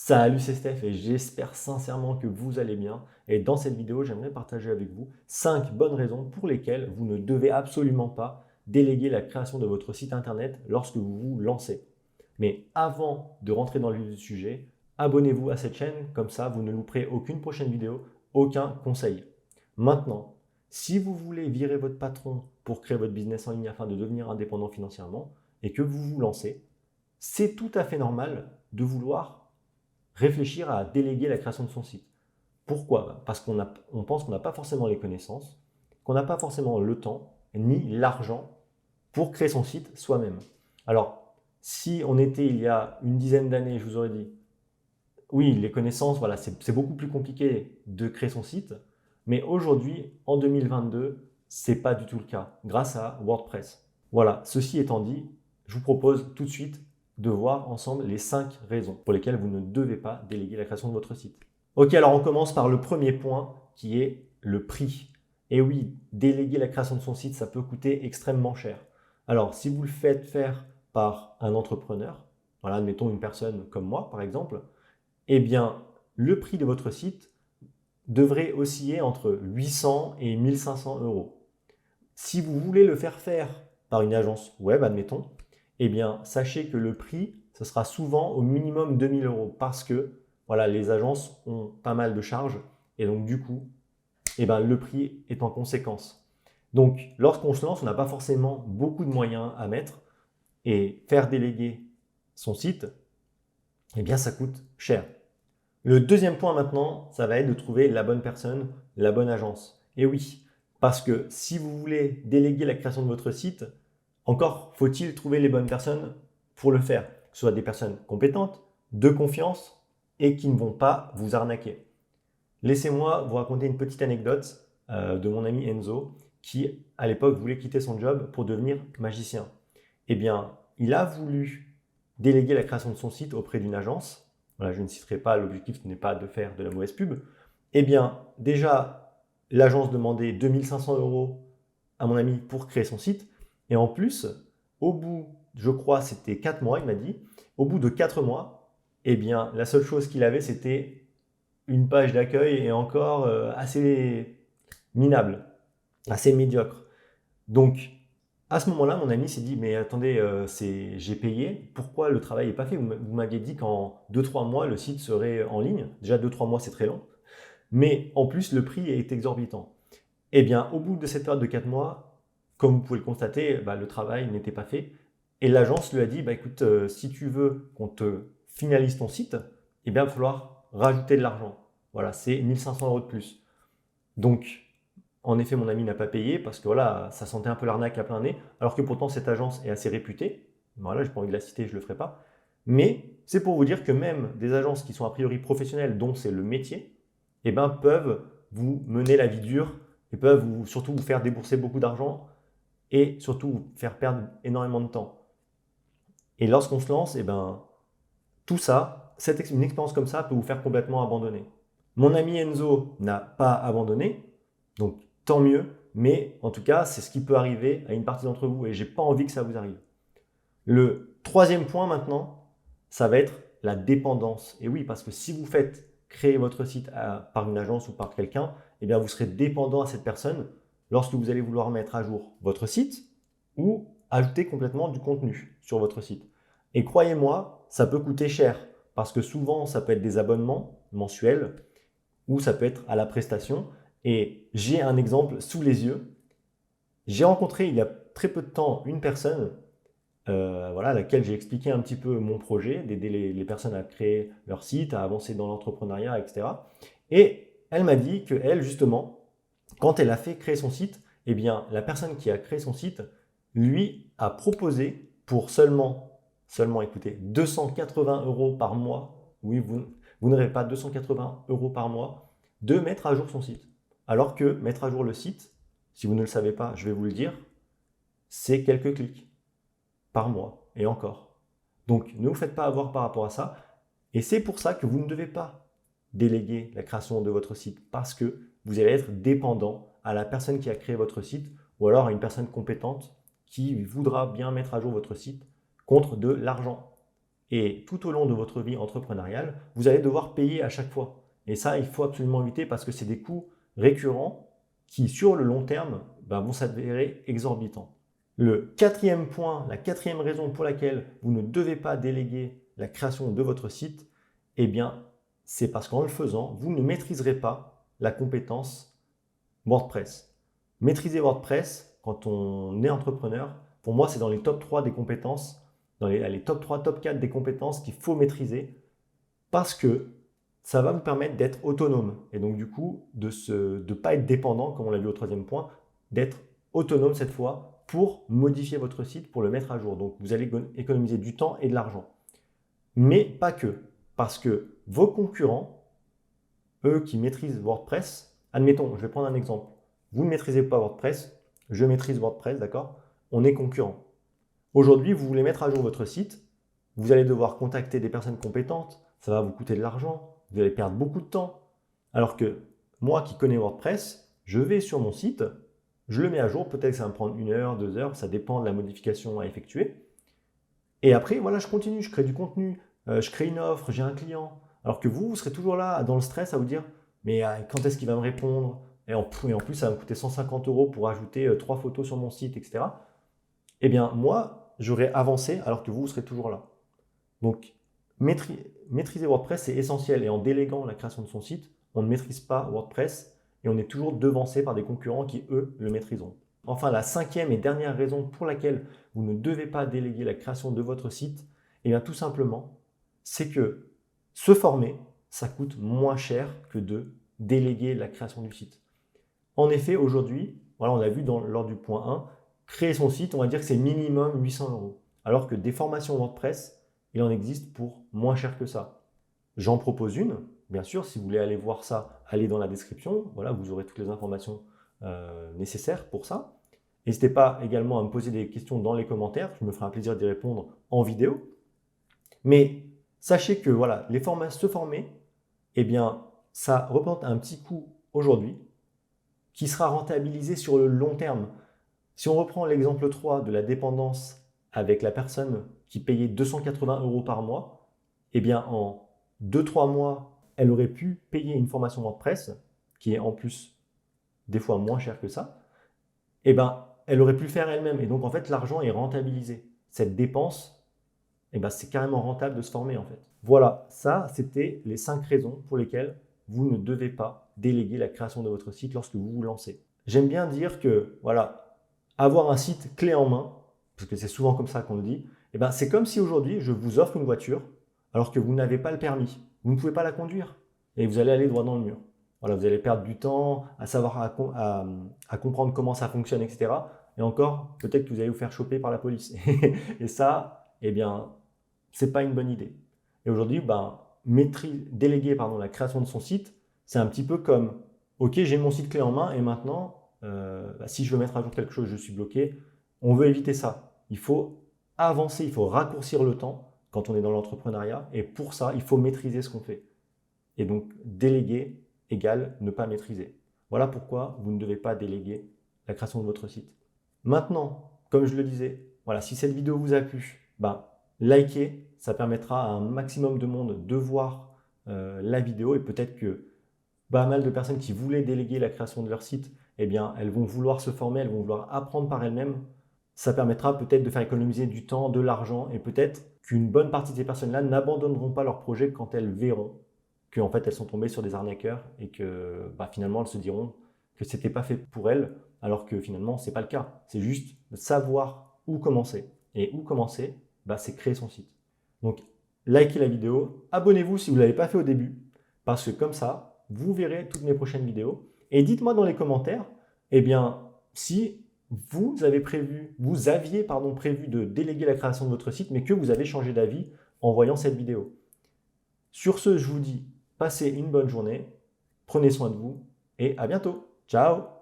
Salut, c'est Steph et j'espère sincèrement que vous allez bien. Et dans cette vidéo, j'aimerais partager avec vous 5 bonnes raisons pour lesquelles vous ne devez absolument pas déléguer la création de votre site internet lorsque vous vous lancez. Mais avant de rentrer dans le vif du sujet, abonnez-vous à cette chaîne, comme ça vous ne louperez aucune prochaine vidéo, aucun conseil. Maintenant, si vous voulez virer votre patron pour créer votre business en ligne afin de devenir indépendant financièrement et que vous vous lancez, c'est tout à fait normal de vouloir réfléchir à déléguer la création de son site. Pourquoi? Parce on pense qu'on n'a pas forcément les connaissances, qu'on n'a pas forcément le temps ni l'argent pour créer son site soi-même. Alors, si on était il y a une dizaine d'années, je vous aurais dit, oui, les connaissances, voilà, c'est beaucoup plus compliqué de créer son site, mais aujourd'hui, en 2022, c'est pas du tout le cas, grâce à WordPress. Voilà, ceci étant dit, je vous propose tout de suite de voir ensemble les 5 raisons pour lesquelles vous ne devez pas déléguer la création de votre site. Ok, alors on commence par le premier point qui est le prix. Et oui, déléguer la création de son site, ça peut coûter extrêmement cher. Alors, si vous le faites faire par un entrepreneur, voilà, admettons une personne comme moi par exemple, eh bien, le prix de votre site devrait osciller entre 800 et 1500 euros. Si vous voulez le faire faire par une agence web, admettons, eh bien, sachez que le prix, ce sera souvent au minimum 2000 euros parce que voilà, les agences ont pas mal de charges et donc du coup, eh bien, le prix est en conséquence. Donc, lorsqu'on se lance, on n'a pas forcément beaucoup de moyens à mettre et faire déléguer son site, eh bien, ça coûte cher. Le deuxième point maintenant, ça va être de trouver la bonne personne, la bonne agence. Et oui, parce que si vous voulez déléguer la création de votre site, encore faut-il trouver les bonnes personnes pour le faire. Que ce soit des personnes compétentes, de confiance et qui ne vont pas vous arnaquer. Laissez-moi vous raconter une petite anecdote de mon ami Enzo qui, à l'époque, voulait quitter son job pour devenir magicien. Eh bien, il a voulu déléguer la création de son site auprès d'une agence. Voilà, je ne citerai pas, l'objectif n'est pas de faire de la mauvaise pub. Eh bien, déjà, l'agence demandait 2500 euros à mon ami pour créer son site. Et en plus, au bout, je crois, c'était 4 mois, il m'a dit, au bout de 4 mois, eh bien, la seule chose qu'il avait, c'était une page d'accueil et encore assez minable, assez médiocre. Donc, à ce moment-là, mon ami s'est dit, mais attendez, j'ai payé, pourquoi le travail n'est pas fait? Vous m'aviez dit qu'en 2-3 mois, le site serait en ligne. Déjà, 2-3 mois, c'est très long. Mais en plus, le prix est exorbitant. Eh bien, au bout de cette période de 4 mois, comme vous pouvez le constater, bah, le travail n'était pas fait. Et l'agence lui a dit, bah, écoute, si tu veux qu'on te finalise ton site, eh bien, il va falloir rajouter de l'argent. Voilà, c'est 1500 euros de plus. Donc, en effet, mon ami n'a pas payé parce que voilà, ça sentait un peu l'arnaque à plein nez, alors que pourtant cette agence est assez réputée. Voilà, je n'ai pas envie de la citer, je ne le ferai pas. Mais c'est pour vous dire que même des agences qui sont a priori professionnelles, dont c'est le métier, eh ben, peuvent vous mener la vie dure et peuvent surtout vous faire débourser beaucoup d'argent et surtout vous faire perdre énormément de temps. Et lorsqu'on se lance, eh ben, tout ça, une expérience comme ça peut vous faire complètement abandonner. Mon ami Enzo n'a pas abandonné, donc tant mieux, mais en tout cas, c'est ce qui peut arriver à une partie d'entre vous et j'ai pas envie que ça vous arrive. Le troisième point maintenant, ça va être la dépendance. Et oui, parce que si vous faites créer votre site par une agence ou par quelqu'un, eh bien vous serez dépendant à cette personne lorsque vous allez vouloir mettre à jour votre site ou ajouter complètement du contenu sur votre site. Et croyez-moi, ça peut coûter cher parce que souvent, ça peut être des abonnements mensuels ou ça peut être à la prestation. Et j'ai un exemple sous les yeux. J'ai rencontré il y a très peu de temps une personne voilà, à laquelle j'ai expliqué un petit peu mon projet, d'aider les personnes à créer leur site, à avancer dans l'entrepreneuriat, etc. Et elle m'a dit qu'elle, justement, quand elle a fait créer son site, eh bien, la personne qui a créé son site, lui, a proposé pour seulement écoutez, 280 euros par mois, oui, vous n'aurez pas 280 euros par mois, de mettre à jour son site. Alors que mettre à jour le site, si vous ne le savez pas, je vais vous le dire, c'est quelques clics par mois et encore. Donc ne vous faites pas avoir par rapport à ça. Et c'est pour ça que vous ne devez pas déléguer la création de votre site parce que vous allez être dépendant à la personne qui a créé votre site ou alors à une personne compétente qui voudra bien mettre à jour votre site contre de l'argent. Et tout au long de votre vie entrepreneuriale, vous allez devoir payer à chaque fois. Et ça, il faut absolument éviter parce que c'est des coûts récurrents qui, sur le long terme, vont s'avérer exorbitants. Le quatrième point, la quatrième raison pour laquelle vous ne devez pas déléguer la création de votre site, eh bien, c'est parce qu'en le faisant, vous ne maîtriserez pas la compétence WordPress. Maîtriser WordPress, quand on est entrepreneur, pour moi, c'est dans les top 3 des compétences, dans les top 3, top 4 des compétences qu'il faut maîtriser parce que ça va vous permettre d'être autonome et donc du coup de ne pas être dépendant, comme on l'a vu au troisième point, d'être autonome cette fois pour modifier votre site, pour le mettre à jour. Donc vous allez économiser du temps et de l'argent. Mais pas que, parce que vos concurrents, eux qui maîtrisent WordPress, admettons, je vais prendre un exemple. Vous ne maîtrisez pas WordPress, je maîtrise WordPress, d'accord? On est concurrents. Aujourd'hui, vous voulez mettre à jour votre site, vous allez devoir contacter des personnes compétentes, ça va vous coûter de l'argent, vous allez perdre beaucoup de temps. Alors que moi qui connais WordPress, je vais sur mon site, je le mets à jour, peut-être que ça va me prendre 1 heure, 2 heures, ça dépend de la modification à effectuer. Et après, voilà, je continue, je crée du contenu, je crée une offre, j'ai un client. Alors que vous serez toujours là dans le stress à vous dire, mais quand est-ce qu'il va me répondre? Et en plus, ça va me coûter 150 € pour ajouter 3 photos sur mon site, etc. Eh bien, moi, j'aurais avancé alors que vous serez toujours là. Donc, maîtriser WordPress, c'est essentiel. Et en déléguant la création de son site, on ne maîtrise pas WordPress et on est toujours devancé par des concurrents qui, eux, le maîtriseront. Enfin, la cinquième et dernière raison pour laquelle vous ne devez pas déléguer la création de votre site, eh bien, tout simplement, c'est que se former, ça coûte moins cher que de déléguer la création du site. En effet, aujourd'hui, voilà, on a vu lors du point 1, créer son site, on va dire que c'est minimum 800 €. Alors que des formations WordPress, il en existe pour moins cher que ça. J'en propose une, bien sûr, si vous voulez aller voir ça, allez dans la description, voilà, vous aurez toutes les informations nécessaires pour ça. N'hésitez pas également à me poser des questions dans les commentaires, je me ferai un plaisir d'y répondre en vidéo. Mais sachez que voilà, se former, eh bien, ça représente un petit coût aujourd'hui qui sera rentabilisé sur le long terme. Si on reprend l'exemple 3 de la dépendance avec la personne qui payait 280 € par mois, eh bien en 2-3 mois, elle aurait pu payer une formation WordPress, qui est en plus des fois moins cher que ça, eh bien elle aurait pu le faire elle-même. Et donc en fait, l'argent est rentabilisé. Cette dépense, eh bien, c'est carrément rentable de se former en fait. Voilà, ça c'était les 5 raisons pour lesquelles vous ne devez pas déléguer la création de votre site lorsque vous vous lancez. J'aime bien dire que voilà, avoir un site clé en main, parce que c'est souvent comme ça qu'on le dit, eh ben, c'est comme si aujourd'hui je vous offre une voiture alors que vous n'avez pas le permis. Vous ne pouvez pas la conduire et vous allez aller droit dans le mur. Voilà, vous allez perdre du temps à savoir à comprendre comment ça fonctionne, etc. Et encore, peut-être que vous allez vous faire choper par la police. Et ça, eh bien, c'est pas une bonne idée. Et aujourd'hui, déléguer la création de son site, c'est un petit peu comme, ok, j'ai mon site clé en main et maintenant, si je veux mettre à jour quelque chose, je suis bloqué. On veut éviter ça. Il faut avancer, il faut raccourcir le temps quand on est dans l'entrepreneuriat. Et pour ça, il faut maîtriser ce qu'on fait. Et donc, déléguer égale ne pas maîtriser. Voilà pourquoi vous ne devez pas déléguer la création de votre site. Maintenant, comme je le disais, voilà, si cette vidéo vous a plu, likez, ça permettra à un maximum de monde de voir la vidéo et peut-être que pas mal de personnes qui voulaient déléguer la création de leur site, eh bien, elles vont vouloir se former, elles vont vouloir apprendre par elles-mêmes. Ça permettra peut-être de faire économiser du temps, de l'argent et peut-être qu'une bonne partie de ces personnes-là n'abandonneront pas leur projet quand elles verront qu'en fait elles sont tombées sur des arnaqueurs et que finalement elles se diront que c'était pas fait pour elles alors que finalement c'est pas le cas. C'est juste de savoir où commencer. Et où commencer, c'est créer son site. Donc likez la vidéo, abonnez-vous si vous ne l'avez pas fait au début parce que comme ça, vous verrez toutes mes prochaines vidéos. Et dites-moi dans les commentaires, eh bien, si vous aviez prévu de déléguer la création de votre site, mais que vous avez changé d'avis en voyant cette vidéo. Sur ce, je vous dis, passez une bonne journée, prenez soin de vous et à bientôt. Ciao!